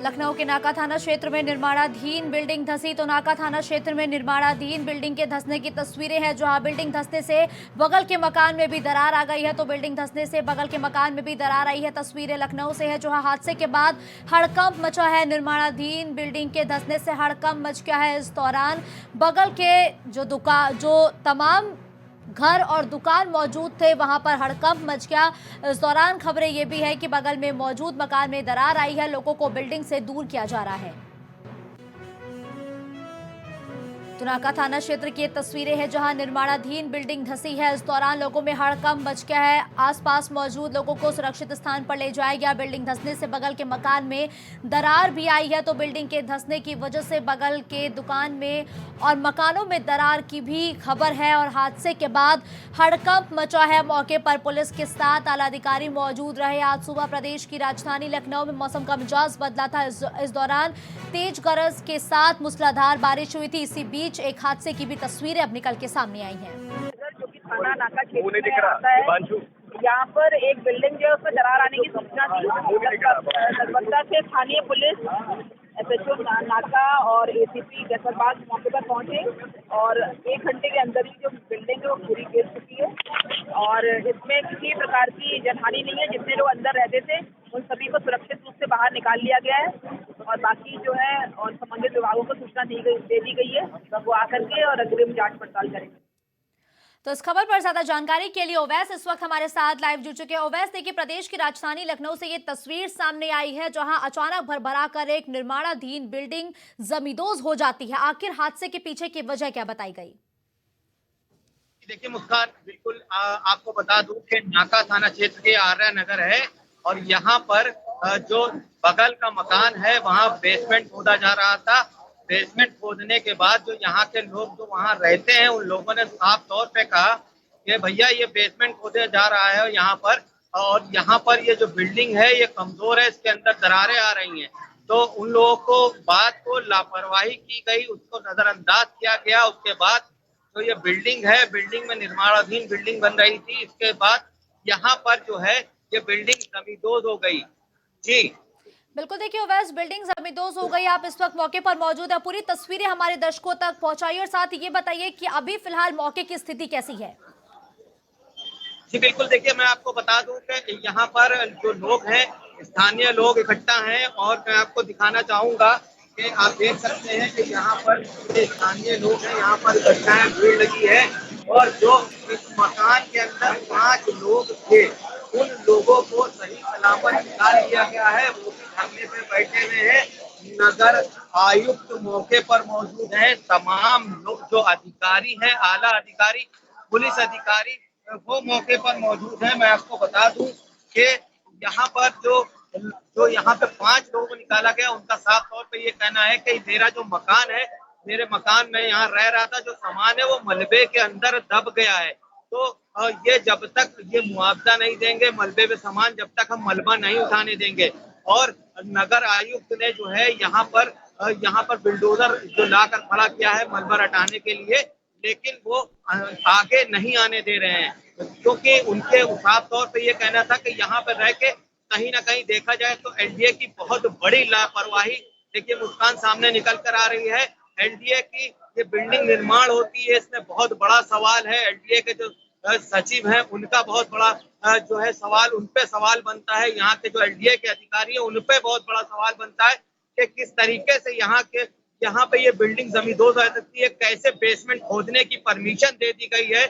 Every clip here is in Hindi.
लखनऊ के नाका थाना क्षेत्र में निर्माणाधीन बिल्डिंग धंसी। तो नाका थाना क्षेत्र में निर्माणाधीन बिल्डिंग के धंसने की तस्वीरें हैं, जहां बिल्डिंग धंसने से बगल के मकान में भी दरार आ गई है। तो बिल्डिंग धंसने से बगल के मकान में भी दरार आई है। तस्वीरें लखनऊ से है, जहां हादसे के बाद हड़कंप मचा है। निर्माणाधीन बिल्डिंग के धंसने से हड़कंप मच गया है। इस दौरान बगल के जो तमाम घर और दुकान मौजूद थे, वहां पर हड़कंप मच गया। इस दौरान खबरें ये भी है कि बगल में मौजूद मकान में दरार आई है। लोगों को बिल्डिंग से दूर किया जा रहा है। तो नाका थाना क्षेत्र की तस्वीरें हैं, जहां निर्माणाधीन बिल्डिंग धंसी है। इस दौरान लोगों में हड़कंप मच गया है। आसपास मौजूद लोगों को सुरक्षित स्थान पर ले जाया गया। बिल्डिंग धंसने से बगल के मकान में दरार भी आई है। तो बिल्डिंग के धंसने की वजह से बगल के दुकान में और मकानों में दरार की भी खबर है। और हादसे के बाद हड़कंप मचा है। मौके पर पुलिस के साथ आला अधिकारी मौजूद रहे। आज सुबह प्रदेश की राजधानी लखनऊ में मौसम का मिजाज बदला था। इस दौरान तेज गरज के साथ मूसलाधार बारिश हुई थी। इसी बीच एक हादसे की भी तस्वीरें अब निकल के सामने आई हैं। जो कि थाना नाका क्षेत्र में आता है, यहाँ पर एक बिल्डिंग जो है उसमें दरार आने की सूचना थी। तत्परता से स्थानीय पुलिस, एसएचओ नाका और एसीपी गैसरबाग मौके पर पहुंचे और 1 घंटे के अंदर ही जो बिल्डिंग है वो पूरी गिर चुकी है। और इसमें किसी प्रकार की जनहानि नहीं है। जितने लोग अंदर रहते थे उन सभी को सुरक्षित रूप से बाहर निकाल लिया गया है। और बाकी जो है और संबंधित विभागों को सूचना दे दी गई है, वो आकर के और अग्रिम जांच पड़ताल करेंगे। तो इस खबर पर ज्यादा जानकारी के लिए ओवैस इस वक्त हमारे साथ लाइव जुड़ चुके हैं। ओवैस, देखिए, प्रदेश की राजधानी लखनऊ से ये तस्वीर सामने आई है, जहां अचानक भरभरा कर एक निर्माणाधीन बिल्डिंग जमींदोज हो जाती है। आखिर हादसे के पीछे की वजह क्या बताई गई? देखिए मुस्कान, बिल्कुल आपको बता दूं कि नाका थाना क्षेत्र के आर्या नगर है और यहाँ पर जो बगल का मकान है वहाँ बेसमेंट खोदा जा रहा था। बेसमेंट खोदने के बाद जो यहाँ के लोग जो वहाँ रहते हैं उन लोगों ने साफ तौर पे कहा कि भैया ये बेसमेंट खोदे जा रहा है यहाँ पर, और यहाँ पर ये जो बिल्डिंग है ये कमजोर है, इसके अंदर दरारें आ रही हैं। तो उन लोगों को बात को लापरवाही की गई, उसको नजरअंदाज किया गया। उसके बाद तो ये बिल्डिंग है, बिल्डिंग में निर्माणाधीन बिल्डिंग बन रही थी। इसके बाद यहाँ पर जो है ये बिल्डिंग जमींदोज हो गई। जी बिल्कुल, देखिए ओवैस, बिल्डिंग जमींदोज हो गई। आप इस वक्त मौके पर मौजूद है। पूरी तस्वीरें हमारे दर्शकों तक पहुंचाइए और साथ ही ये बताइए कि अभी फिलहाल मौके की स्थिति कैसी है? जी बिल्कुल, देखिए मैं आपको बता दूं कि यहाँ पर जो लोग हैं, स्थानीय लोग इकट्ठा हैं और मैं आपको दिखाना चाहूंगा कि आप देख सकते हैं कि यहाँ पर जो स्थानीय लोग हैं यहाँ पर इकट्ठा है, भीड़ लगी है। और जो इस मकान के अंदर 5 लोग थे उन लोगों को सही सलामत निकाल लिया गया है। वो भी धरने पे बैठे हुए हैं। नगर आयुक्त मौके पर मौजूद है। तमाम लोग जो अधिकारी हैं, आला अधिकारी, पुलिस अधिकारी, वो मौके पर मौजूद है। मैं आपको बता दूं कि यहाँ पर जो यहाँ पे 5 लोगों को निकाला गया, उनका साफ तौर पे ये कहना है कि मेरा जो मकान है, मेरे मकान में यहाँ रह रहा था, जो सामान है वो मलबे के अंदर दब गया है। तो ये जब तक ये मुआवजा नहीं देंगे मलबे में सामान, जब तक हम मलबा नहीं उठाने देंगे। और नगर आयुक्त ने जो है यहाँ पर बिल्डोजर जो लाकर खड़ा किया है मलबा हटाने के लिए, लेकिन वो आगे नहीं आने दे रहे हैं, क्योंकि उनके साफ तौर पे ये कहना था कि यहाँ पर रह के कहीं ना कहीं देखा जाए तो एलडीए की बहुत बड़ी लापरवाही देखिए मुस्कान सामने निकल कर आ रही है। एलडीए की ये बिल्डिंग निर्माण होती है, इसमें बहुत बड़ा सवाल है। एलडीए के जो सचिव हैं उनका बहुत बड़ा जो है सवाल, उन पे सवाल बनता है। यहाँ के जो एलडीए के अधिकारी हैं उन पे बहुत बड़ा सवाल बनता है कि किस तरीके से यहाँ पे ये बिल्डिंग जमींदोज हो सकती है, कैसे बेसमेंट खोदने की परमिशन दे दी गई है।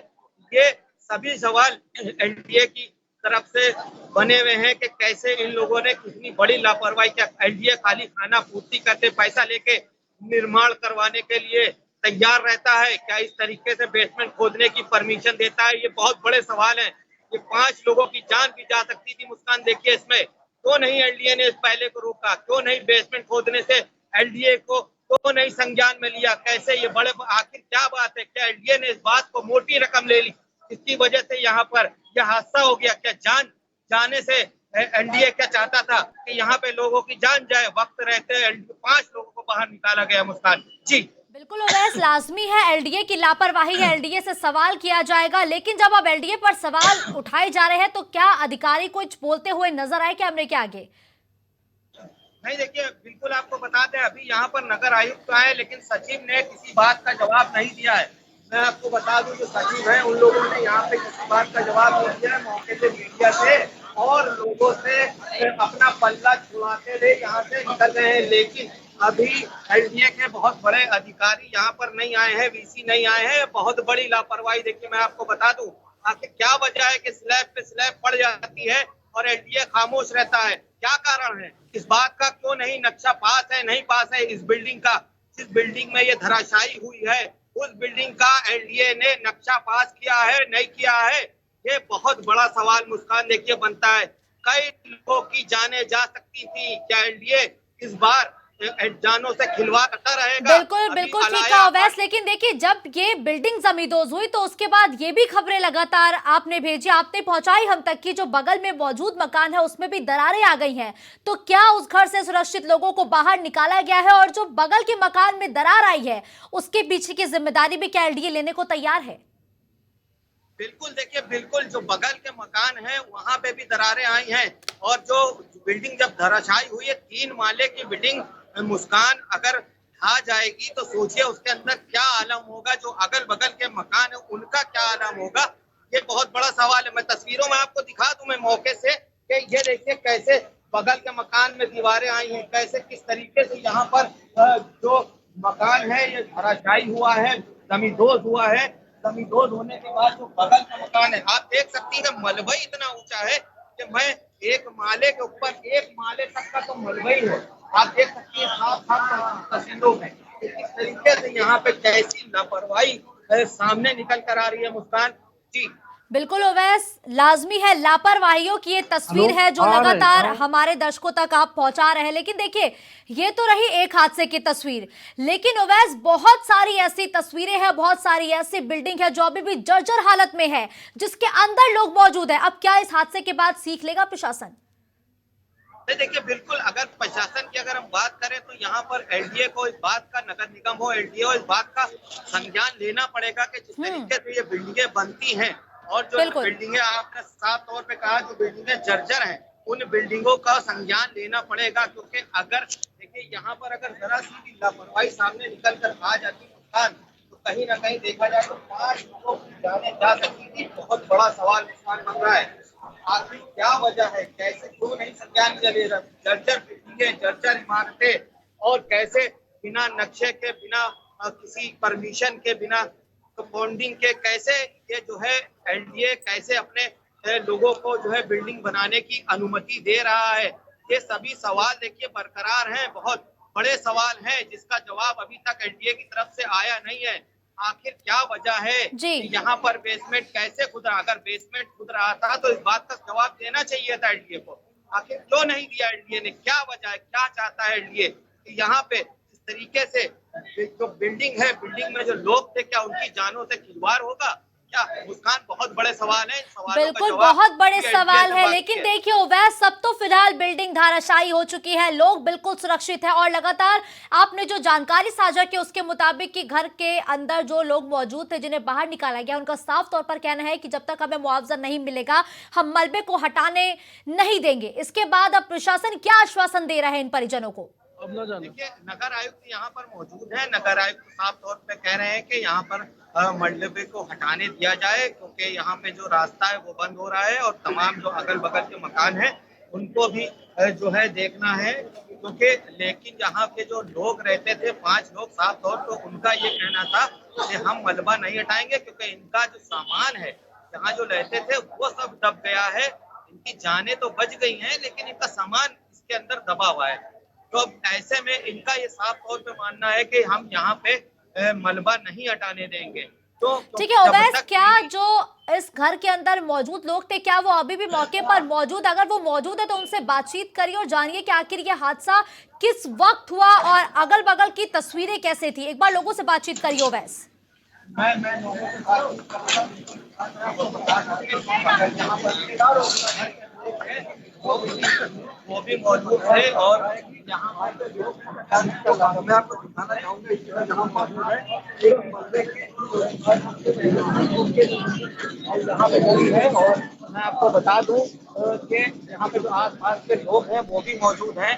ये सभी सवाल एलडीए की तरफ से बने हुए हैं कि कैसे इन लोगों ने कितनी बड़ी लापरवाही। क्या एलडीए खाली खाना पूर्ति करते पैसा लेके निर्माण करवाने के लिए तैयार रहता है? क्या इस तरीके से बेसमेंट खोदने की परमिशन देता है? ये बहुत बड़े सवाल हैं। ये 5 लोगों की जान भी जा सकती थी मुस्कान। देखिए इसमें क्यों नहीं एलडीए ने इस पहले को रोका, क्यों नहीं बेसमेंट खोदने से एलडीए को क्यों नहीं संज्ञान में लिया? कैसे ये बड़े, आखिर क्या बात है? क्या एलडीए ने इस बात को मोटी रकम ले ली, इसकी वजह से यहाँ पर यह हादसा हो गया? क्या जान जाने से एनडीए क्या चाहता था कि यहाँ पे लोगों की जान जाए? वक्त रहते 5 लोगों को बाहर निकाला गया मुस्कान। जी बिल्कुल ओवैस, लाजमी है, एलडीए की लापरवाही है, एलडीए से सवाल किया जाएगा। लेकिन जब अब एलडीए पर सवाल उठाए जा रहे हैं तो क्या अधिकारी कुछ बोलते हुए नजर आए कैमरे के आगे? नहीं, देखिए बिल्कुल आपको बता दें, अभी यहाँ पर नगर आयुक्त आए लेकिन सचिव ने किसी बात का जवाब नहीं दिया है। मैं आपको बता दूं जो सचिव है उन लोगों ने यहाँ पे किसी बात का जवाब नहीं दिया है। मौके से मीडिया से और लोगों से अपना पल्ला छुड़ाते हुए यहाँ से निकल रहे हैं, लेकिन अभी एलडीए के बहुत बड़े अधिकारी यहाँ पर नहीं आए हैं, वीसी नहीं आए हैं। बहुत बड़ी लापरवाही, देखिए मैं आपको बता दूं, आखिर क्या वजह है कि स्लैब पे स्लैब पड़ जाती है और एलडीए खामोश रहता है? क्या कारण है इस बात का? क्यों नहीं नक्शा पास है, नहीं पास है इस बिल्डिंग का? जिस बिल्डिंग में ये धराशायी हुई है उस बिल्डिंग का एलडीए ने नक्शा पास किया है, नहीं किया है? ये बहुत बड़ा सवाल मुस्कान देखिए बनता है। कई लोगों की जानें जा सकती थी, क्या एलडीए इस बार जानों से खिलवाड़ करता रहेगा? बिल्कुल बिल्कुल ठीक कहा अवैस, लेकिन देखिए जब ये बिल्डिंग जमींदोज हुई तो उसके बाद ये भी खबरें लगातार आपने भेजी, आपने पहुंचाई हम तक कि जो बगल में मौजूद मकान है उसमें भी दरारें आ गई हैं। तो क्या उस घर से सुरक्षित लोगों को बाहर निकाला गया है? और जो बगल के मकान में दरार आई है उसके पीछे की जिम्मेदारी भी क्या एलडीए लेने को तैयार है? बिल्कुल, देखिए बिल्कुल जो बगल के मकान है वहां पे भी दरारें आई हैं और जो बिल्डिंग जब धराशायी हुई है, 3 माले की बिल्डिंग मुस्कान अगर ढा जाएगी तो सोचिए उसके अंदर क्या आलम होगा, जो अगल बगल के मकान है उनका क्या आलम होगा? ये बहुत बड़ा सवाल है। मैं तस्वीरों में आपको दिखा दूं मैं मौके से कि ये देखिए कैसे बगल के मकान में दीवारें आई हैं, कैसे किस तरीके से यहाँ पर जो मकान है ये धराशायी हुआ है, जमींदोज हुआ है। जमींदोज होने के बाद जो बगल का मकान है आप देख सकती हैं, मलबा इतना ऊंचा है कि मैं एक माले के ऊपर, एक माले तक का तो मलबा ही है। आप देख सकती हैं साफ तस्वीरों में किस तरीके से यहाँ पे कैसी लापरवाही सामने निकल कर आ रही है मुस्कान जी। बिल्कुल ओवैस, लाजमी है लापरवाहियों की ये तस्वीर है जो लगातार हमारे दर्शकों तक आप पहुंचा रहे हैं। लेकिन देखिए ये तो रही एक हादसे की तस्वीर, लेकिन ओवैस बहुत सारी ऐसी तस्वीरें हैं, बहुत सारी ऐसी बिल्डिंग है जो अभी भी जर्जर हालत में है, जिसके अंदर लोग मौजूद हैं। अब क्या इस हादसे के बाद सीख लेगा प्रशासन? देखिए बिल्कुल, अगर प्रशासन की अगर हम बात करें तो यहाँ पर एलडीए को इस बात का, नगर निगम हो एलडीए हो, इस बात का संज्ञान लेना पड़ेगा कि जिस तरीके से ये बिल्डिंगें बनती हैं और जो बिल्डिंगें आपने साफ तौर पे कहा जो बिल्डिंगें जर्जर हैं, उन बिल्डिंगों का संज्ञान लेना पड़ेगा। क्योंकि अगर देखिए यहाँ पर अगर जरा सी भी लापरवाही सामने निकल कर आ जाती नुकसान, तो कहीं ना कहीं देखा जाए तो 5 लोगों की जाने जा सकती थी। बहुत बड़ा सवाल नुकसान बन रहा है, आखिर क्या वजह है, कैसे क्यों नहीं संज्ञान ले रहा? जर्जर बिल्डिंगें, जर्जर इमारतें, और कैसे बिना नक्शे के, बिना किसी परमिशन के, बिना बॉन्डिंग के कैसे ये जो है एलडीए कैसे अपने लोगों को जो है बिल्डिंग बनाने की अनुमति दे रहा है? ये सभी सवाल देखिए बरकरार हैं, बहुत बड़े सवाल हैं जिसका जवाब अभी तक एलडीए की तरफ से आया नहीं है। आखिर क्या वजह है कि यहाँ पर बेसमेंट कैसे खुद रहा? अगर बेसमेंट खुद रहा था तो इस बात का जवाब देना चाहिए था एलडीए को। आखिर क्यों नहीं दिया एलडीए ने? क्या वजह है, क्या चाहता है एलडीए कि यहाँ पे इस तरीके से जो बिल्डिंग है, बिल्डिंग में जो लोग थे, क्या उनकी जानों से खिलवाड़ होगा? मुस्कान बहुत बड़े सवाल है, बिल्कुल बहुत बड़े सवाल है। लेकिन देखिए ओवैस, सब तो फिलहाल बिल्डिंग धराशायी हो चुकी है, लोग बिल्कुल सुरक्षित है और लगातार आपने जो जानकारी साझा की उसके मुताबिक कि घर के अंदर जो लोग मौजूद थे जिन्हें बाहर निकाला गया, उनका साफ तौर पर कहना है कि जब तक हमें मुआवजा नहीं मिलेगा हम मलबे को हटाने नहीं देंगे। इसके बाद अब प्रशासन क्या आश्वासन दे रहा है इन परिजनों को? देखिए नगर आयुक्त यहाँ पर मौजूद है, नगर आयुक्त साफ तौर पे कह रहे हैं कि यहाँ पर मलबे को हटाने दिया जाए क्योंकि यहाँ पे जो रास्ता है वो बंद हो रहा है और तमाम जो अगल बगल के मकान हैं उनको भी जो है देखना है। क्योंकि लेकिन यहाँ पे जो लोग रहते थे 5 लोग, साफ तौर पे उनका ये कहना था कि हम मलबा नहीं हटाएंगे क्योंकि इनका जो सामान है यहाँ जो रहते थे वो सब दब गया है। इनकी जानें तो बच गई हैं लेकिन इनका सामान इसके अंदर दबा हुआ है। तो अब ऐसे में इनका ये साफ तौर पे मानना है कि हम यहाँ पे मलबा नहीं हटाने देंगे। तो ठीक है ओवैस, क्या जो इस घर के अंदर मौजूद लोग थे क्या वो अभी भी मौके पर मौजूद? अगर वो मौजूद है तो उनसे बातचीत करिए और जानिए कि आखिर ये हादसा किस वक्त हुआ और अगल बगल की तस्वीरें कैसे थी। एक बार लोगों से बातचीत करिए ओवैस। मैं लोगों से वो भी मौजूद थे और यहाँ मैं आपको दिखाना चाहूंगा जहाँ मौजूद है एक मलबे यहाँ पे गली है। और मैं आपको बता दूं कि यहाँ पे जो आसपास के लोग हैं वो भी मौजूद हैं।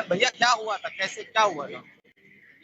भैया क्या हुआ था, कैसे क्या हुआ था?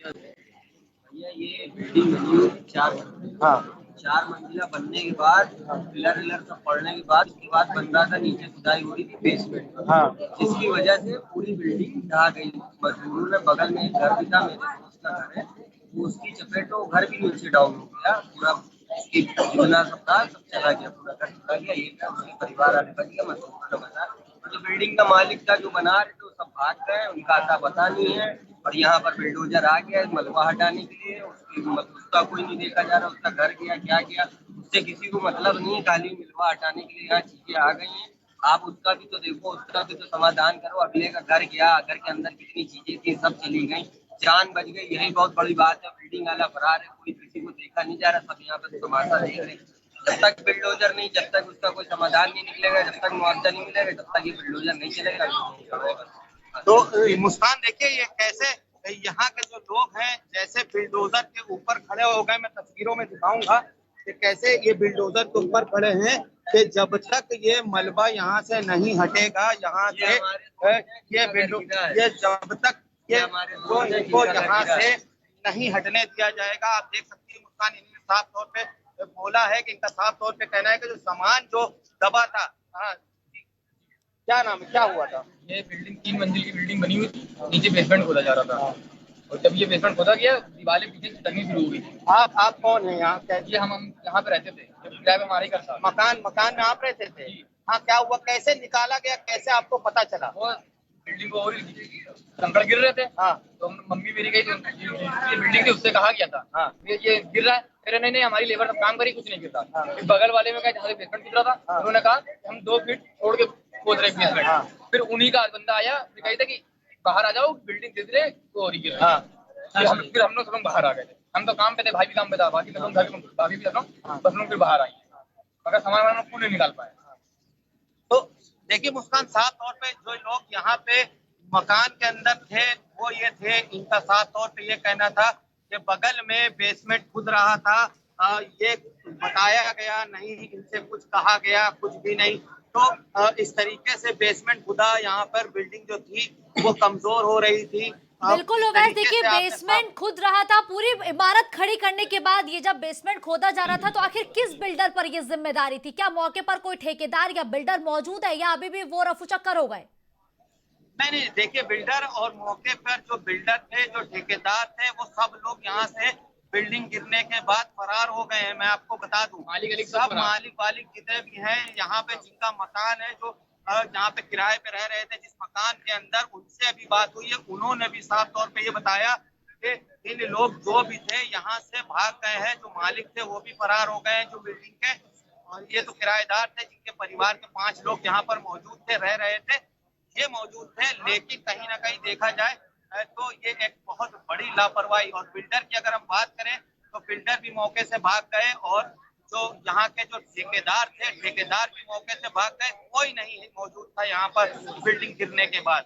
भैया ये बिल्डिंग बनी हुई थी 4 मंजिला। हाँ 4 मंजिला बनने के बाद पिलर विलर सब पड़ने के बाद उसके बाद बन रहा था, नीचे खुदाई हो रही थी बेसमेंट, हाँ जिसकी वजह से पूरी बिल्डिंग ढह गई। मजदूरों ने, बगल में एक घर भी था, मेरे दोस्त का घर है, वो उसकी चपेट में वो घर भी नीचे डाउन हो गया पूरा। उसकी जितना सब था सब चला गया, पूरा घर चला गया। ये था उसके परिवार वाले बच गया, मजदूरों ने बचा। जो बिल्डिंग का मालिक था, जो बना रहे थे, वो सब भाग गए, उनका आता पता नहीं है। और यहाँ पर बिल्डोजर आ गया मलबा हटाने के लिए, उसका कोई नहीं देखा जा रहा, उसका घर गया क्या गया उससे किसी को मतलब नहीं है, खाली मलबा हटाने के लिए यहाँ चीजें आ गई हैं। आप उसका भी तो देखो, उसका भी तो समाधान करो। अगले का घर गया, घर के अंदर कितनी चीजें थी सब चली गई, जान बच गई, यही बहुत बड़ी बात है। बिल्डिंग वाला फरार है, कोई किसी को देखा नहीं जा रहा, सब यहाँ पे तमाशा देख रहे हैं। जब तक बिल्डोजर नहीं, जब तक उसका कोई समाधान नहीं निकलेगा, जब तक मुआवजा नहीं मिलेगा, जब तक ये बिल्डोजर नहीं चलेगा। तो मुस्कान देखिए ये कैसे यहाँ के जो लोग हैं जैसे बिल्डोजर के ऊपर खड़े हो गए। मैं तस्वीरों में दिखाऊंगा कि कैसे ये बिल्डोजर के ऊपर खड़े हैं कि जब तक ये मलबा यहाँ से नहीं हटेगा, यहाँ से ये जब तक ये इनको यहाँ से नहीं हटने दिया जाएगा। आप देख सकती है मुस्कान, इन्होंने साफ तौर पे बोला है कि इनका साफ तौर पे कहना है कि जो सामान जो दबा था। हाँ क्या नाम है, क्या हुआ था? ये बिल्डिंग 3 मंजिल की बिल्डिंग बनी हुई थी, नीचे बेसमेंट खोदा जा रहा था। और जब ये बेसमेंट खोदा गया, दीवारें पीछे से टंगनी शुरू हो गई थी। आप कौन है यहाँ? ये हम यहाँ पे रहते थे, जब किराए पे हमारे घर था। मकान में आप रहते थे? हाँ क्या हुआ, कैसे निकाला गया, कैसे आपको पता चला? वो बिल्डिंग को और कंकड़ गिर रहे थे। हाँ तो मम्मी मेरी गई, ये बिल्डिंग थी, उससे कहा गया था हाँ ये गिर रहा है। फिर नहीं हमारी लेबर सब काम करी, कुछ नहीं गिरता। फिर बगल वाले में कहा जहाँ से बेसमेंट गुजरा था, उन्होंने कहा हम 2 फीट छोड़ के खोद रहे बेसमेंट। फिर उन्हीं का बंदा आया, फिर कही था कि बाहर आ जाओ, बिल्डिंग गिर रहे तो और गिर रहा है। फिर हम लोग सब बाहर आ गए थे। हम तो काम पे थे, भाई भी काम पे था, बाकी सब घर भाभी भी बस लोग फिर बाहर आई, मगर सामान पूर्ण नहीं निकाल पाए। तो देखिए मुस्कान, साफ तौर पे जो लोग यहाँ पे मकान के अंदर थे वो ये थे, इनका साफ तौर पे ये कहना था कि बगल में बेसमेंट खुद रहा था। ये बताया गया नहीं, इनसे कुछ कहा गया कुछ भी नहीं। तो इस तरीके से बेसमेंट खुदा, यहाँ पर बिल्डिंग जो थी वो कमजोर हो रही थी। बिल्कुल ओवैस, देखिए बेसमेंट खुद रहा था, पूरी इमारत खड़ी करने के बाद ये जब बेसमेंट खोदा जा रहा था तो आखिर किस बिल्डर पर ये जिम्मेदारी थी? क्या मौके पर कोई ठेकेदार या बिल्डर मौजूद है या अभी भी वो रफू चक्कर हो गए? नहीं देखिए, बिल्डर और मौके पर जो बिल्डर थे, जो ठेकेदार थे, वो सब लोग यहाँ से बिल्डिंग गिरने के बाद फरार हो गए हैं। मैं आपको बता दूं, सब मालिक वालिक जितने भी हैं यहाँ पे, जिनका मकान है, जो जहाँ पे किराए पे रह रहे थे, जिस मकान के अंदर, उनसे अभी बात हुई है। उन्होंने भी साफ तौर पे ये बताया कि इन लोग जो भी थे यहाँ से भाग गए हैं। जो मालिक थे वो भी फरार हो गए हैं जो बिल्डिंग के, और ये तो किराएदार थे जिनके परिवार के 5 लोग यहाँ पर मौजूद थे, रह रहे थे, ये मौजूद थे। लेकिन कहीं ना कहीं देखा जाए तो ये एक बहुत बड़ी लापरवाही। और बिल्डर की अगर हम बात करें तो बिल्डर भी मौके से भाग गए, और जो यहाँ के जो ठेकेदार थे, ठेकेदार भी मौके से भाग गए। कोई नहीं मौजूद था यहाँ पर बिल्डिंग गिरने के बाद।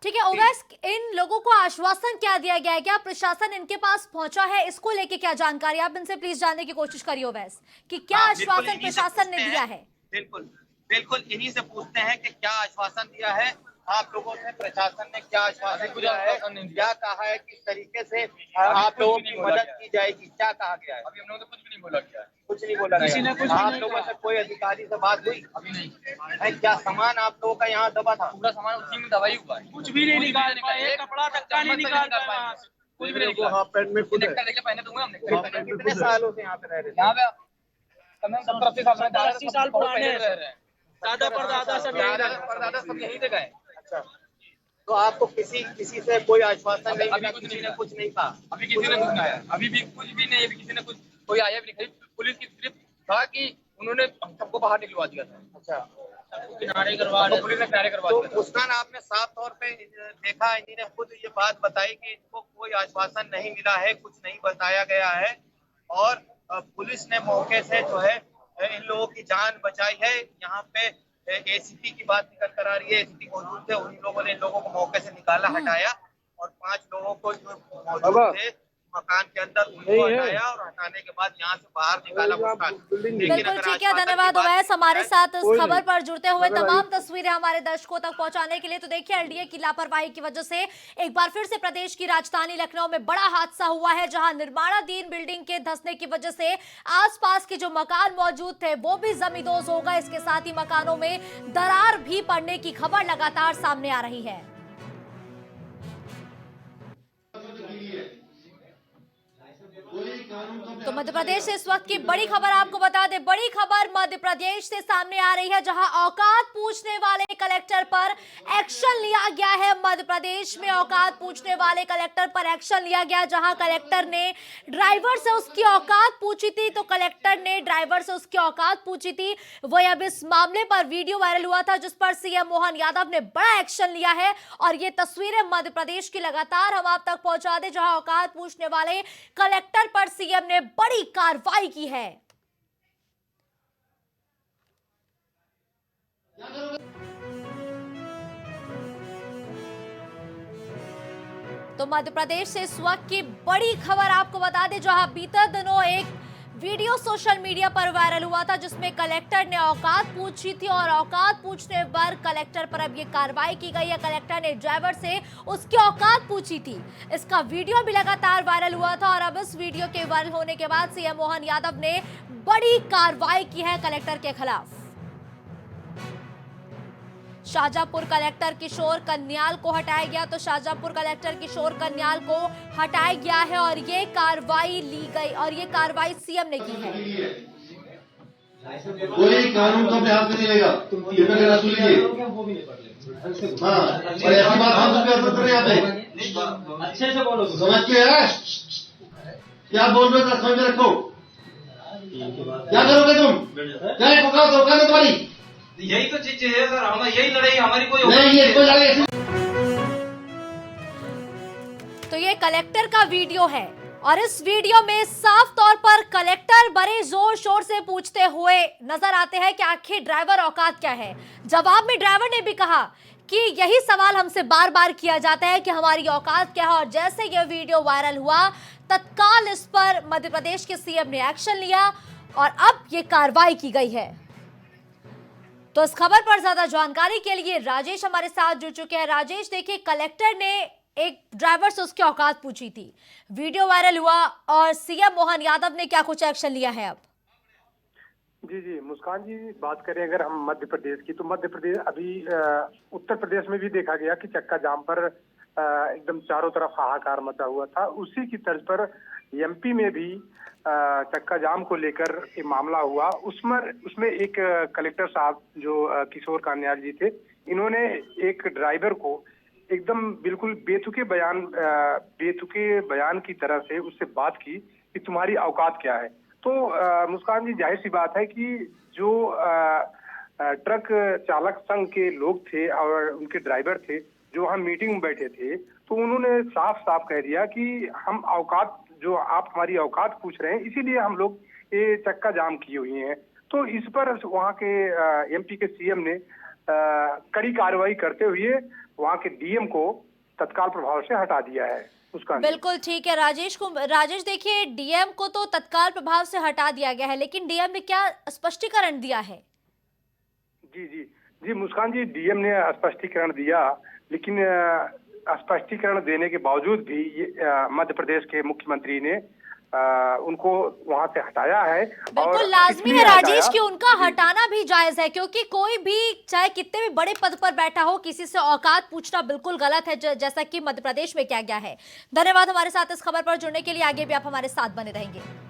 ठीक है ओवैस, इन लोगों को आश्वासन क्या दिया गया है? क्या प्रशासन इनके पास पहुंचा है? इसको लेके क्या जानकारी आप इनसे प्लीज जानने की कोशिश करिए ओवैस, कि क्या आश्वासन प्रशासन ने दिया है? बिल्कुल इन्हीं से पूछते हैं कि क्या आश्वासन दिया है आप लोगों से, प्रशासन ने क्या आश्वासन दिया है, क्या कहा है, किस तरीके से आप लोगों की मदद की जाएगी, क्या कहा गया है? अभी हम लोगों ने कुछ भी नहीं बोला गया है। कुछ नहीं बोला किसी ने कुछ आप लोगों से कोई अधिकारी से बात हुई? अभी नहीं। क्या सामान आप लोगों का यहाँ दबा था? पूरा सामान उसी में दवाई हुआ है, कुछ भी नहीं निकाल पाए, कपड़ा तक नहीं निकाल पाए, कुछ भी नहीं निकाला। हाफ पैंट में खुद पहने दूंगा हमने। कितने सालों से यहाँ पे रह रहे थे? यहाँ पे कम से कम 70-80 साल पुराने रह रहे हैं। दादा परदादा सब यहीं से गए। अच्छा, तो आपको किसी से कोई आश्वासन नहीं मिला? किसी ने कुछ नहीं कहा? अभी किसी ने कुछ नहीं आया, अभी भी कुछ भी नहीं, अभी किसी ने कुछ कोई आया भी नहीं। पुलिस की सिर्फ था कि उन्होंने सबको बाहर निकलवा दिया था। अच्छा, किनारे करवा दिया, पुलिस ने किनारे करवा दिया। तो मुस्कान, आपने साफ तौर पे देखा, इन्होंने खुद ये बात बताई कि इनको कोई आश्वासन नहीं मिला है, कुछ नहीं बताया गया है, और पुलिस ने मौके से जो है इन लोगों की जान बचाई है। यहाँ पे एसीपी की बात निकल कर आ रही है, एसीपी मौजूद थे, उन लोगों ने इन लोगों को मौके से निकाला, हटाया, और 5 लोगों को जो मौजूद थे मकान के अंदर उनको हटाया और हटाने के बाद यहाँ से बाहर निकाला मुस्कान। बिल्कुल ठीक है, धन्यवाद ओवैस हमारे साथ इस खबर पर जुड़ते हुए तमाम तस्वीरें हमारे दर्शकों तक पहुंचाने के लिए। तो देखिए, एलडीए की लापरवाही की वजह से एक बार फिर से प्रदेश की राजधानी लखनऊ में बड़ा हादसा हुआ है, जहां निर्माणाधीन बिल्डिंग के धंसने की वजह से आसपास के जो मकान मौजूद थे वो भी जमींदोज हो गए। इसके साथ ही मकानों में दरार भी पड़ने की खबर लगातार सामने आ रही है। तो मध्य प्रदेश से इस वक्त की बड़ी खबर आपको बता दें, बड़ी खबर मध्य प्रदेश से सामने आ रही है, जहां औकात पूछने वाले कलेक्टर पर एक्शन लिया गया है। मध्य प्रदेश में औकात पूछने वाले कलेक्टर पर एक्शन लिया गया, जहां कलेक्टर ने ड्राइवर से उसकी औकात पूछी थी। तो कलेक्टर ने ड्राइवर से उसकी औकात पूछी थी। वही अब इस मामले पर वीडियो वायरल हुआ था, जिस पर सीएम मोहन यादव ने बड़ा एक्शन लिया है। और ये तस्वीरें मध्य प्रदेश की लगातार हम आप तक पहुंचा दें, जहां औकात पूछने वाले कलेक्टर पर सीएम ने बड़ी कार्रवाई की है। तो मध्य प्रदेश से इस वक्त की बड़ी खबर आपको बता दें, जहां बीते दिनों एक वीडियो सोशल मीडिया पर वायरल हुआ था, जिसमें कलेक्टर ने औकात पूछी थी और औकात पूछने पर कलेक्टर पर अब ये कार्रवाई की गई है। कलेक्टर ने ड्राइवर से उसकी औकात पूछी थी। इसका वीडियो भी लगातार वायरल हुआ था और अब इस वीडियो के वायरल होने के बाद सीएम मोहन यादव ने बड़ी कार्रवाई की है कलेक्टर के खिलाफ। शाहजहांपुर कलेक्टर किशोर कन्याल को हटाया गया। तो शाहजहांपुर कलेक्टर किशोर कन्याल को हटाया गया है और ये कार्रवाई ली गई और ये कार्रवाई सीएम ने की है। कोई कानून को अपने हाथ में नहीं लेगा, हाँ, और ऐसी बात हम सब यहाँ पे अच्छे से बोलो, समझ के है क्या बोल रहे हो, समझ में रखो। क्या करोगे तुम, क्या औकात है तुम्हारी? यही तो चीज है सर, हम यही लड़ाई हमारी कोई नहीं, ये कोई लड़ाई। तो ये कलेक्टर का वीडियो है और इस वीडियो में साफ तौर पर कलेक्टर बड़े जोर शोर से पूछते हुए नजर आते हैं कि आखिर ड्राइवर औकात क्या है। जवाब में ड्राइवर ने भी कहा कि यही सवाल हमसे बार बार किया जाता है कि हमारी औकात क्या है। और जैसे यह वीडियो वायरल हुआ, तत्काल इस पर मध्य प्रदेश के सीएम ने एक्शन लिया और अब ये कार्रवाई की गई है। तो इस खबर पर ज्यादा जानकारी के लिए राजेश हमारे साथ जुड़ चुके हैं। राजेश, देखिए, कलेक्टर ने एक ड्राइवर से उसकी औकात पूछी थी, वीडियो वायरल हुआ और सीएम मोहन यादव ने क्या कुछ एक्शन लिया है अब? जी मुस्कान जी, बात करें अगर हम मध्य प्रदेश की, तो मध्य प्रदेश अभी उत्तर प्रदेश में भी देखा गया कि चक्का जाम पर एकदम चारों तरफ हाहाकार मचा हुआ था। उसी की तर्ज पर एमपी में भी चक्का जाम को लेकर ये मामला हुआ। उसमें एक कलेक्टर साहब जो किशोर कान्याल जी थे, इन्होंने एक ड्राइवर को एकदम बिल्कुल बेतुके बयान की तरह से उससे बात की कि तुम्हारी औकात क्या है। तो मुस्कान जी, जाहिर सी बात है कि जो ट्रक चालक संघ के लोग थे और उनके ड्राइवर थे जो वहाँ मीटिंग में बैठे थे, तो उन्होंने साफ साफ कह दिया कि हम औकात, जो आप हमारी औकात पूछ रहे हैं, इसीलिए हम लोग ये चक्का जाम किए हुए हैं। तो इस पर वहाँ के एमपी के सीएम ने कड़ी कार्रवाई करते हुए वहाँ के डीएम को तत्काल प्रभाव से हटा दिया है। उसका बिल्कुल ठीक है राजेश, देखिए, डीएम को तो तत्काल प्रभाव से हटा दिया गया है, लेकिन डीएम ने क्या स्पष्टीकरण दिया है? जी मुस्कान जी, डीएम ने स्पष्टीकरण दिया, लेकिन स्पष्टीकरण देने के बावजूद भी मध्य प्रदेश के मुख्यमंत्री ने उनको वहां से हटाया है। बिल्कुल लाजमी है राजेश कि उनका हटाना भी जायज है, क्योंकि कोई भी चाहे कितने भी बड़े पद पर बैठा हो, किसी से औकात पूछना बिल्कुल गलत है, जैसा कि मध्य प्रदेश में किया गया है। धन्यवाद हमारे साथ इस खबर पर जुड़ने के लिए। आगे भी आप हमारे साथ बने रहेंगे।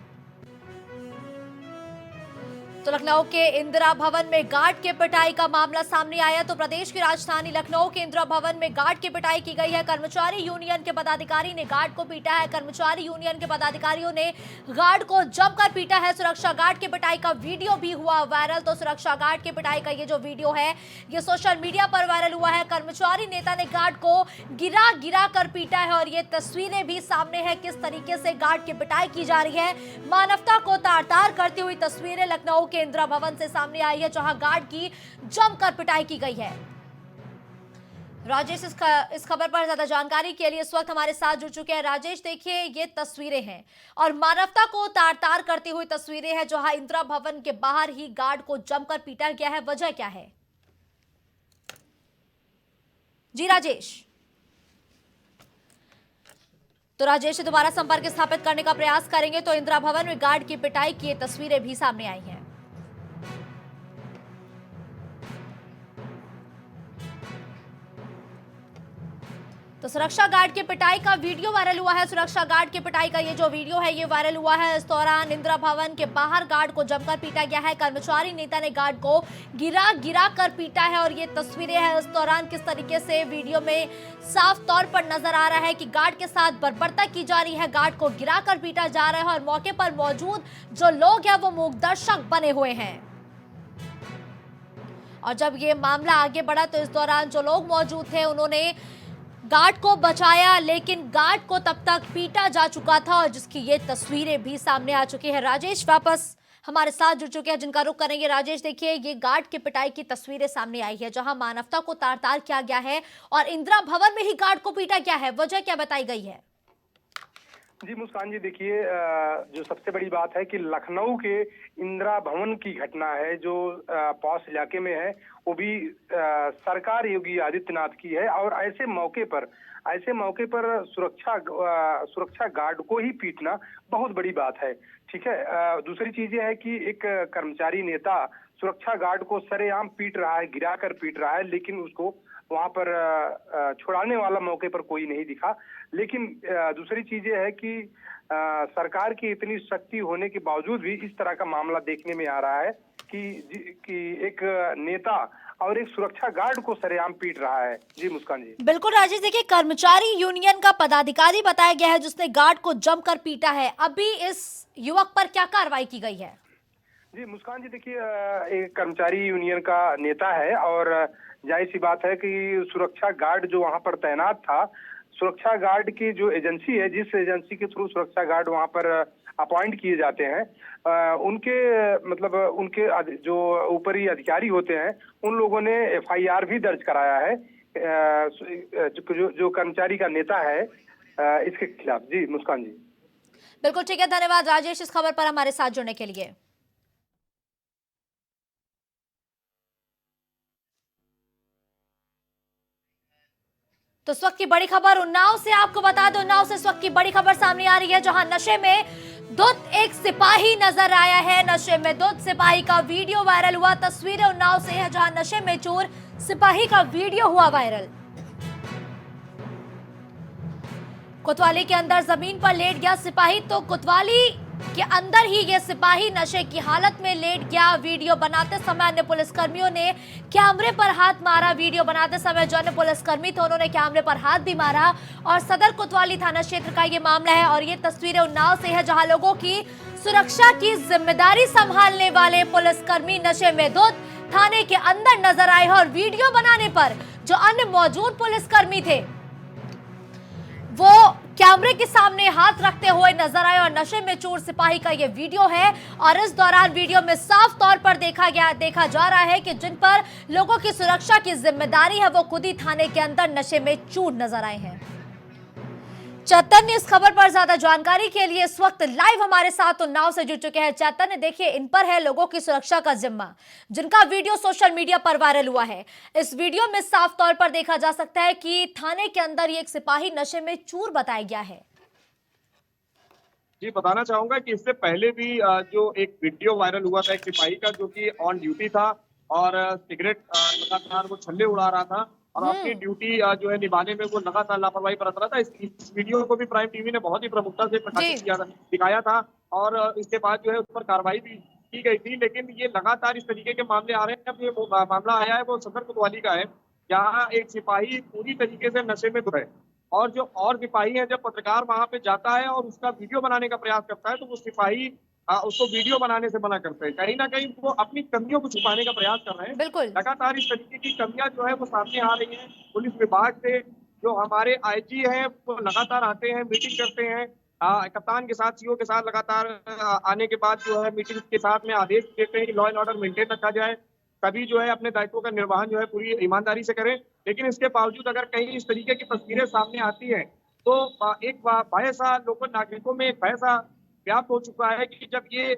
तो लखनऊ के इंदिरा भवन में गार्ड के पिटाई का मामला सामने आया। तो प्रदेश की राजधानी लखनऊ के इंदिरा भवन में गार्ड की पिटाई की गई है। कर्मचारी यूनियन के पदाधिकारी ने गार्ड को पीटा है। कर्मचारी यूनियन के पदाधिकारियों ने गार्ड को जमकर पीटा है। सुरक्षा गार्ड की पिटाई का वीडियो भी हुआ वायरल। तो सुरक्षा गार्ड की पिटाई का ये जो वीडियो है, ये सोशल मीडिया पर वायरल हुआ है। कर्मचारी नेता ने गार्ड को गिरा कर पीटा है और ये तस्वीरें भी सामने है, किस तरीके से गार्ड की पिटाई की जा रही है। मानवता को तार-तार करती हुई तस्वीरें लखनऊ के इंदिरा भवन से सामने आई है, जहां गार्ड की जमकर पिटाई की गई है। राजेश इस खबर पर ज्यादा जानकारी के लिए इस वक्त हमारे साथ जुड़ चुके हैं। राजेश, देखिए ये तस्वीरें हैं और मानवता को तार तार करती हुई तस्वीरें हैं, जहां इंदिरा भवन के बाहर ही गार्ड को जमकर पीटा गया है। वजह क्या है? जी राजेश। तो राजेश से दोबारा संपर्क स्थापित करने का प्रयास करेंगे। तो इंदिरा भवन में गार्ड की पिटाई की ये तस्वीरें भी सामने आई हैं। तो सुरक्षा गार्ड की पिटाई का वीडियो वायरल हुआ है। सुरक्षा गार्ड की पिटाई का ये जो वीडियो है ये वायरल हुआ है। इस दौरान इंदिरा भवन के बाहर गार्ड को जमकर पीटा गया है। कर्मचारी नेता ने गार्ड को गिरा कर पीटा है और ये तस्वीरें हैं। इस दौरान किस तरीके से वीडियो में साफ तौर पर नजर आ रहा है कि गार्ड के साथ बर्बरता की जा रही है, गार्ड को गिरा कर पीटा जा रहा है और मौके पर मौजूद जो लोग हैं वो मूक दर्शक बने हुए हैं। और जब ये मामला आगे बढ़ा तो इस दौरान जो लोग मौजूद थे उन्होंने गार्ड को बचाया, लेकिन गार्ड को तब तक पीटा जा चुका था और जिसकी ये तस्वीरें भी सामने आ चुकी है। राजेश वापस हमारे साथ जुड़ चुके हैं, जिनका रुख करेंगे। राजेश, देखिए ये गार्ड की पिटाई की तस्वीरें सामने आई है, जहां मानवता को तार तार किया गया है और इंदिरा भवन में ही गार्ड को पीटा गया है। वजह क्या बताई गई है? जी मुस्कान जी, देखिए जो सबसे बड़ी बात है कि लखनऊ के इंदिरा भवन की घटना है, जो पॉश इलाके में है, वो भी सरकार योगी आदित्यनाथ की है। और ऐसे मौके पर सुरक्षा गार्ड को ही पीटना बहुत बड़ी बात है। ठीक है। दूसरी चीज ये है कि एक कर्मचारी नेता सुरक्षा गार्ड को सरेआम पीट रहा है, गिराकर पीट रहा है, लेकिन उसको वहां पर छुड़ाने वाला मौके पर कोई नहीं दिखा। लेकिन दूसरी चीज ये है कि सरकार की इतनी शक्ति होने के बावजूद भी इस तरह का मामला देखने में आ रहा है कि एक नेता और एक सुरक्षा गार्ड को सरेआम पीट रहा है। जी मुस्कान जी। बिल्कुल राजेश, देखिए कर्मचारी यूनियन का पदाधिकारी बताया गया है जिसने गार्ड को जमकर पीटा है। अभी इस युवक पर क्या कार्रवाई की गई है? जी मुस्कान जी, देखिए एक कर्मचारी यूनियन का नेता है और जाहिर सी बात है कि सुरक्षा गार्ड जो वहां पर तैनात था, सुरक्षा गार्ड की जो एजेंसी है, जिस एजेंसी के थ्रू सुरक्षा गार्ड वहां पर अपॉइंट किए जाते हैं, उनके जो ऊपरी अधिकारी होते हैं, उन लोगों ने FIR भी दर्ज कराया है जो कर्मचारी का नेता है इसके खिलाफ। जी मुस्कान जी। बिल्कुल ठीक है, धन्यवाद राजेश इस खबर पर हमारे साथ जुड़ने के लिए। तो इस वक्त की बड़ी खबर उन्नाव से आपको बता दो। उन्नाव से इस वक्त की बड़ी खबर सामने आ रही है, जहां नशे में धुत एक सिपाही नजर आया है। नशे में धुत सिपाही का वीडियो वायरल हुआ। तस्वीरें उन्नाव से है, जहां नशे में चूर सिपाही का वीडियो हुआ वायरल। कोतवाली के अंदर जमीन पर लेट गया सिपाही। तो कोतवाली के अंदर ही ये सिपाही नशे की हालत में लेट गया। वीडियो बनाते समय अन्य पुलिसकर्मियों ने कैमरे पर हाथ मारा। वीडियो बनाते समय जो अन्य पुलिसकर्मी थे उन्होंने कैमरे पर हाथ भी मारा। और सदर कोतवाली थाना क्षेत्र का ये मामला है और ये तस्वीरें उन्नाव से है, जहां लोगों की सुरक्षा की जिम्मेदारी संभालने वाले पुलिसकर्मी नशे में धुत थाने के अंदर नजर आए हैं। और वीडियो बनाने पर जो अन्य मौजूद पुलिसकर्मी थे वो कैमरे के सामने हाथ रखते हुए नजर आए और नशे में चूर सिपाही का ये वीडियो है। और इस दौरान वीडियो में साफ तौर पर देखा जा रहा है कि जिन पर लोगों की सुरक्षा की जिम्मेदारी है वो खुद ही थाने के अंदर नशे में चूर नजर आए हैं। चैतन्य इस खबर पर ज्यादा जानकारी के लिए इस वक्त लाइव हमारे साथ उन्नाव से जुड़ चुके हैं। चैतन्य, देखिए इन पर है लोगों की सुरक्षा का जिम्मा, जिनका वीडियो सोशल मीडिया पर वायरल हुआ है। इस वीडियो में साफ तौर पर देखा जा सकता है कि थाने के अंदर ये एक सिपाही नशे में चूर बताया गया है। जी बताना चाहूंगा कि इससे पहले भी जो एक वीडियो वायरल हुआ था एक सिपाही का, जो कि ऑन ड्यूटी था और सिगरेट लगातार वो छल्ले उड़ा रहा था और अपनी ड्यूटी जो है निभाने में वो लगातार लापरवाही बरत रहा था। इस वीडियो को भी प्राइम टीवी ने बहुत ही प्रमुखता से प्रकाशित दिखाया था और इसके बाद जो है उस पर कार्रवाई भी की गई थी। लेकिन ये लगातार इस तरीके के मामले आ रहे हैं। अब ये मामला आया है वो सदर कोतवाली का है, जहाँ एक सिपाही पूरी तरीके से नशे में धुत है और जो और सिपाही है, जब पत्रकार वहां पे जाता है और उसका वीडियो बनाने का प्रयास करता है तो वो सिपाही उसको वीडियो बनाने से मना करते हैं। कहीं ना कहीं वो अपनी कमियों को छुपाने का प्रयास कर रहे हैं। बिल्कुल लगातार इस तरीके की कमियां जो है वो सामने आ रही हैं। पुलिस विभाग से जो हमारे IG हैं वो लगातार आते हैं, मीटिंग करते हैं कप्तान के साथ, CO के साथ लगातार आने के बाद जो है मीटिंग के साथ में आदेश देते हैं कि लॉ एंड ऑर्डर मेंटेन रखा जाए, सभी जो है अपने दायित्वों का निर्वहन जो है पूरी ईमानदारी से करें। लेकिन इसके बावजूद अगर कहीं इस तरीके की तस्वीरें सामने आती हैं तो एक भय सा लोगों नागरिकों में एक भय सा व्याप्त हो चुका है कि जब ये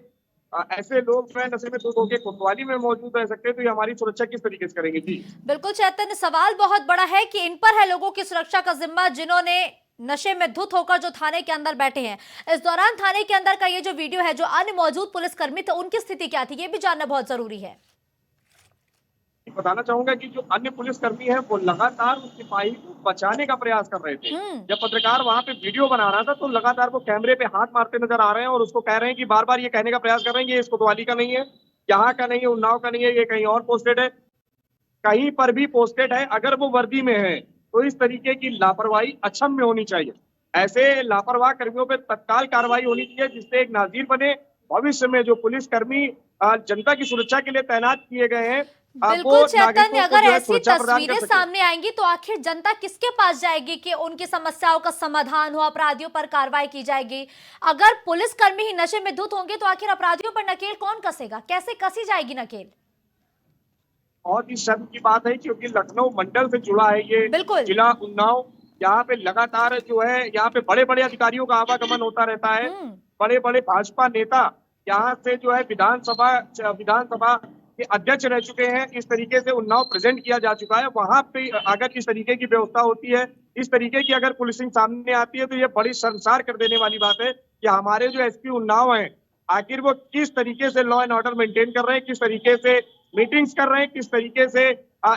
ऐसे लोग नशे में धुत होकर कोतवाली में मौजूद रह सकते हैं तो ये हमारी सुरक्षा किस तरीके से करेंगे। जी बिल्कुल चैतन्य, सवाल बहुत बड़ा है कि इन पर है लोगों की सुरक्षा का जिम्मा जिन्होंने नशे में धुत होकर जो थाने के अंदर बैठे हैं। इस दौरान थाने के अंदर का ये जो वीडियो है, जो अन्य मौजूद पुलिसकर्मी थे उनकी स्थिति क्या थी, ये भी जानना बहुत जरूरी है। बताना चाहूंगा कि जो अन्य पुलिसकर्मी हैं वो लगातार उस सिपाही को बचाने का प्रयास कर रहे थे। जब पत्रकार वहां पे वीडियो बना रहा था तो लगातार वो कैमरे पे हाथ मारते नजर आ रहे हैं और उसको कह रहे हैं कि बार बार ये कहने का प्रयास कर रहे हैं कि ये इस कोतवाली का नहीं है, यहाँ का नहीं है, उन्नाव का नहीं है, ये कहीं और पोस्टेड है, कहीं पर भी पोस्टेड है। अगर वो वर्दी में है तो इस तरीके की लापरवाही अक्षम्य होनी चाहिए। ऐसे लापरवाह कर्मियों पर तत्काल कार्रवाई होनी चाहिए जिससे एक नाजीर बने। भविष्य में जो पुलिसकर्मी जनता की सुरक्षा के लिए तैनात किए गए हैं, बिल्कुल चैतन्य, अगर ऐसी तस्वीरें सामने आएंगी तो आखिर जनता किसके पास जाएगी कि उनकी समस्याओं का समाधान हो, अपराधियों पर कार्रवाई की जाएगी। अगर पुलिसकर्मी ही नशे में धुत होंगे तो आखिर अपराधियों पर नकेल कौन कसेगा, कैसे कसी जाएगी नकेल। बहुत ही शर्म की बात है क्योंकि लखनऊ मंडल से जुड़ा है ये जिला उन्नाव। यहाँ पे लगातार जो है यहाँ पे बड़े बड़े अधिकारियों का आवागमन होता रहता है। बड़े बड़े भाजपा नेता यहाँ से जो है विधानसभा के अध्यक्ष रह चुके हैं। इस तरीके से उन्नाव प्रेजेंट किया जा चुका है। वहां पे अगर इस तरीके की व्यवस्था होती है, इस तरीके की अगर पुलिसिंग सामने आती है तो ये बड़ी शर्मसार कर देने वाली बात है कि हमारे जो एसपी उन्नाव हैं आखिर वो किस तरीके से लॉ एंड ऑर्डर मेंटेन कर रहे हैं, किस तरीके से मीटिंग्स कर रहे हैं, किस तरीके से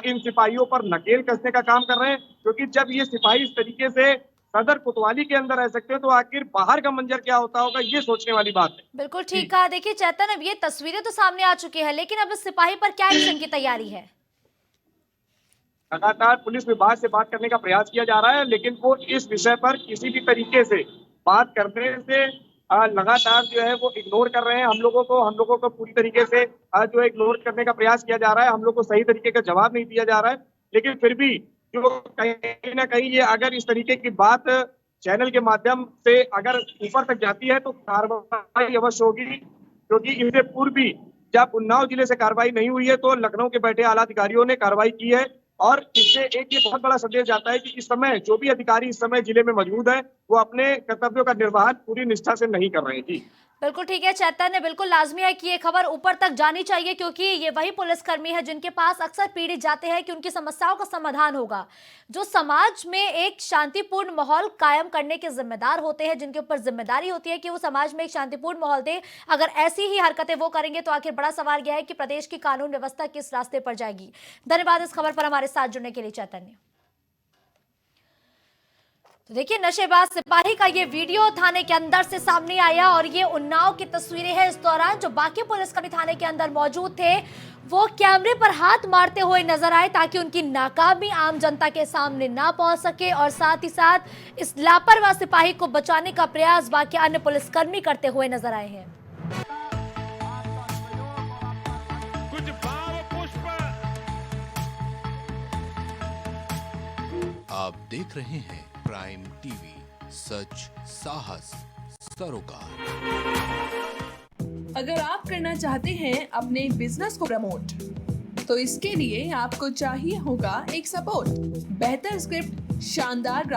इन सिपाहियों पर नकेल कसने का काम कर रहे हैं। क्योंकि जब ये सिपाही इस तरीके से सदर कोतवाली के अंदर रह सकते हैं तो आखिर बाहर का मंजर क्या होता होगा, ये सोचने वाली बात है। बिल्कुल ठीक कहा। देखिए चैतन्य, अब ये तस्वीरें तो सामने आ चुकी है, लेकिन अब इस सिपाही पर क्या एक्शन की तैयारी है? लगातार पुलिस विभाग से बात करने का प्रयास किया जा रहा है, लेकिन वो इस विषय पर किसी भी तरीके से बात करने से लगातार जो है वो इग्नोर कर रहे हैं। हम लोगों को पूरी तरीके से जो है इग्नोर करने का प्रयास किया जा रहा है। हम लोग को सही तरीके का जवाब नहीं दिया जा रहा है। लेकिन फिर भी जो कहीं ना कहीं ये अगर इस तरीके की बात चैनल के माध्यम से अगर ऊपर तक जाती है तो कार्रवाई अवश्य होगी। क्योंकि इससे पूर्व भी जब उन्नाव जिले से कार्रवाई नहीं हुई है तो लखनऊ के बैठे आला अधिकारियों ने कार्रवाई की है। और इससे एक ये बहुत बड़ा संदेश जाता है कि इस समय जो भी अधिकारी इस समय जिले में मौजूद है वो अपने कर्तव्यों का निर्वहन पूरी निष्ठा से नहीं कर रहे हैं। जी बिल्कुल ठीक है चैतन्य, बिल्कुल लाजमी है कि ये खबर ऊपर तक जानी चाहिए क्योंकि ये वही पुलिसकर्मी है जिनके पास अक्सर पीड़ित जाते हैं कि उनकी समस्याओं का समाधान होगा, जो समाज में एक शांतिपूर्ण माहौल कायम करने के जिम्मेदार होते हैं, जिनके ऊपर जिम्मेदारी होती है कि वो समाज में एक शांतिपूर्ण माहौल दे। अगर ऐसी ही हरकतें वो करेंगे तो आखिर बड़ा सवाल यह है कि प्रदेश की कानून व्यवस्था किस रास्ते पर जाएगी। धन्यवाद इस खबर पर हमारे साथ जुड़ने के लिए चैतन्य। तो देखिए, नशेबाज सिपाही का ये वीडियो थाने के अंदर से सामने आया और ये उन्नाव की तस्वीरें हैं। इस दौरान जो बाकी पुलिसकर्मी थाने के अंदर मौजूद थे वो कैमरे पर हाथ मारते हुए नजर आए ताकि उनकी नाकामी आम जनता के सामने ना पहुंच सके और साथ ही साथ इस लापरवाह सिपाही को बचाने का प्रयास बाकी अन्य पुलिसकर्मी करते हुए नजर आए हैं। आप देख रहे हैं प्राइम टीवी, सच साहस सरोकार। अगर आप करना चाहते हैं अपने बिजनेस को प्रमोट, तो इसके लिए आपको चाहिए होगा एक सपोर्ट, बेहतर स्क्रिप्ट, शानदार